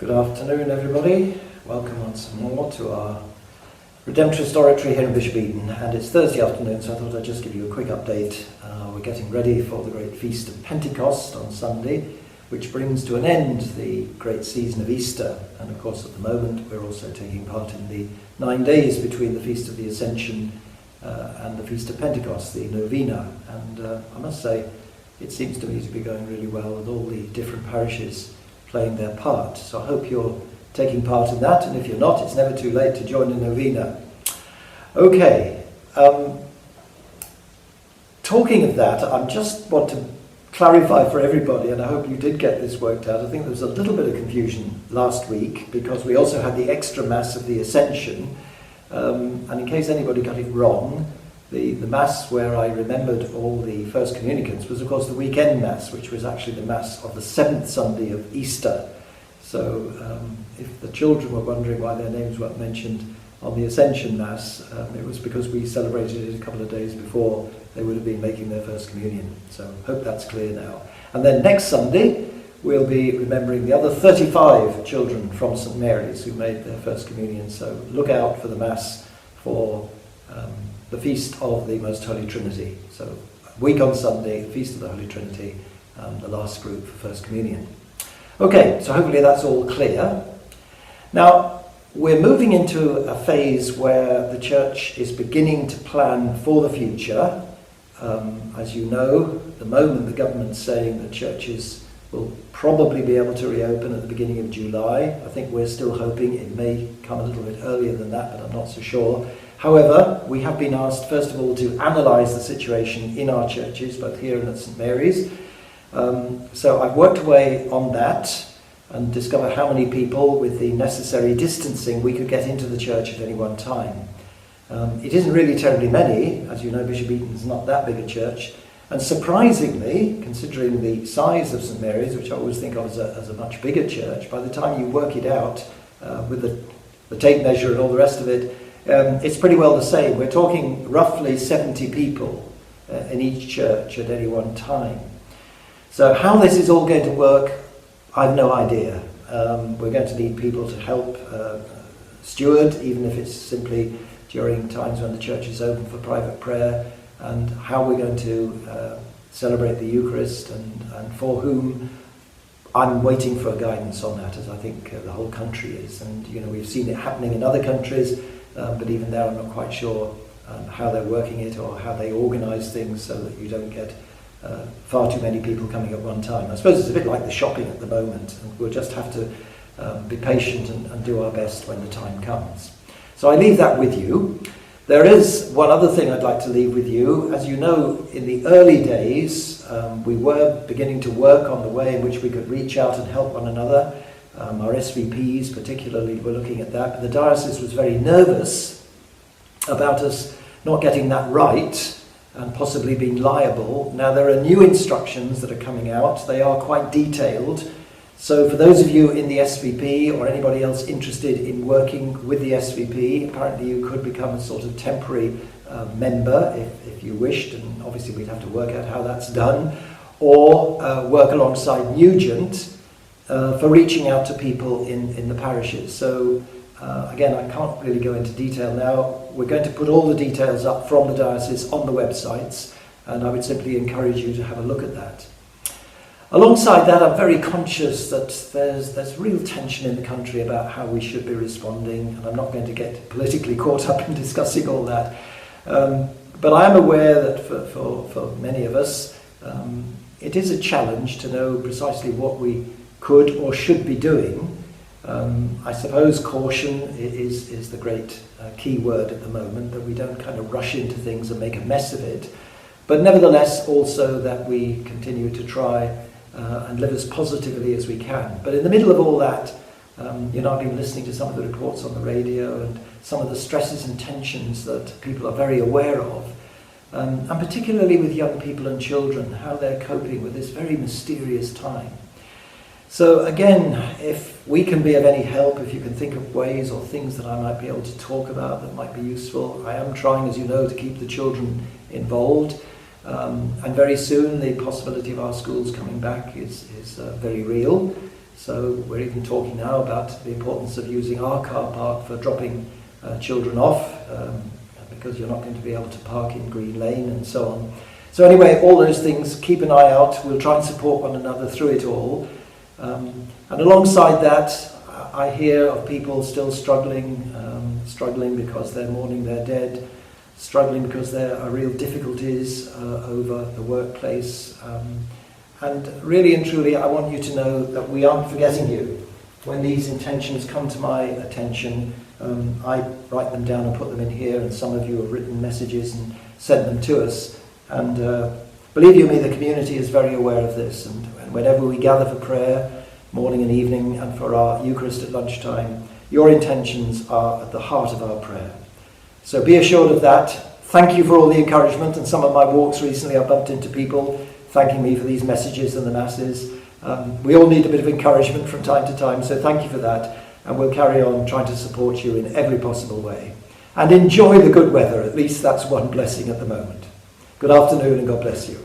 Good afternoon, everybody. Welcome once more to our Redemptorist Oratory here in Bishop Eton. And it's Thursday afternoon, so I thought I'd just give you a quick update. We're getting ready for the great feast of Pentecost on Sunday, which brings to an end the great season of Easter. And of course, at the moment, we're also taking part in the 9 days between the Feast of the Ascension and the Feast of Pentecost, the Novena. And I must say, it seems to me to be going really well with all the different parishes playing their part. So I hope you're taking part in that, and if you're not, it's never too late to join the Novena. Okay, talking of that, I just want to clarify for everybody, and I hope you did get this worked out. I think there was a little bit of confusion last week because we also had the extra Mass of the Ascension, and in case anybody got it wrong, the Mass where I remembered all the first communicants was of course the weekend Mass, which was actually the Mass of the 7th Sunday of Easter. So if the children were wondering why their names weren't mentioned on the Ascension Mass, it was because we celebrated it a couple of days before they would have been making their first communion. So hope that's clear now. And then next Sunday we'll be remembering the other 35 children from St Mary's who made their first communion. So look out for the Mass for the Feast of the Most Holy Trinity. So a week on Sunday, Feast of the Holy Trinity, the last group for First Communion. Okay, so hopefully that's all clear. Now, we're moving into a phase where the Church is beginning to plan for the future. As you know, at the moment the government's saying that churches will probably be able to reopen at the beginning of July. I think we're still hoping it may come a little bit earlier than that, but I'm not so sure. However, we have been asked, first of all, to analyse the situation in our churches, both here and at St Mary's. So I've worked away on that and discovered how many people with the necessary distancing we could get into the church at any one time. It isn't really terribly many. As you know, Bishop Eton's not that big a church. And surprisingly, considering the size of St Mary's, which I always think of as a much bigger church, by the time you work it out with the tape measure and all the rest of it, it's pretty well the same. We're talking roughly 70 people in each church at any one time. So how this is all going to work, I've no idea. We're going to need people to help steward, even if it's simply during times when the church is open for private prayer, and how we're going to celebrate the Eucharist and for whom. I'm waiting for guidance on that, as I think the whole country is. And you know, we've seen it happening in other countries, but even there I'm not quite sure how they're working it or how they organise things so that you don't get far too many people coming at one time. I suppose it's a bit like the shopping at the moment, and we'll just have to be patient and do our best when the time comes. So I leave that with you. There is one other thing I'd like to leave with you. As you know, in the early days, we were beginning to work on the way in which we could reach out and help one another. Our SVPs particularly were looking at that. But the diocese was very nervous about us not getting that right and possibly being liable. Now, there are new instructions that are coming out. They are quite detailed. So for those of you in the SVP or anybody else interested in working with the SVP, apparently you could become a sort of temporary member if you wished, and obviously we'd have to work out how that's done, or work alongside Nugent for reaching out to people in the parishes. So again, I can't really go into detail now. We're going to put all the details up from the diocese on the websites, and I would simply encourage you to have a look at that. Alongside that, I'm very conscious that there's real tension in the country about how we should be responding, and I'm not going to get politically caught up in discussing all that. But I am aware that for many of us, it is a challenge to know precisely what we could or should be doing. I suppose caution is the great key word at the moment, that we don't kind of rush into things and make a mess of it. But nevertheless, also that we continue to try and live as positively as we can. But in the middle of all that, I've been listening to some of the reports on the radio and some of the stresses and tensions that people are very aware of, and particularly with young people and children, how they're coping with this very mysterious time. So again, if we can be of any help, if you can think of ways or things that I might be able to talk about that might be useful. I am trying, as you know, to keep the children involved. And very soon the possibility of our schools coming back is very real. So we're even talking now about the importance of using our car park for dropping children off, because you're not going to be able to park in Green Lane and so on. So anyway, all those things, keep an eye out. We'll try and support one another through it all. And alongside that, I hear of people still struggling because they're mourning their dead, struggling because there are real difficulties over the workplace. And really and truly, I want you to know that we aren't forgetting you. When these intentions come to my attention, I write them down and put them in here, and some of you have written messages and sent them to us. And believe you me, the community is very aware of this. And whenever we gather for prayer, morning and evening, and for our Eucharist at lunchtime, your intentions are at the heart of our prayer. So be assured of that. Thank you for all the encouragement. And some of my walks recently, I bumped into people thanking me for these messages and the masses. We all need a bit of encouragement from time to time, so thank you for that. And we'll carry on trying to support you in every possible way. And enjoy the good weather. At least that's one blessing at the moment. Good afternoon and God bless you.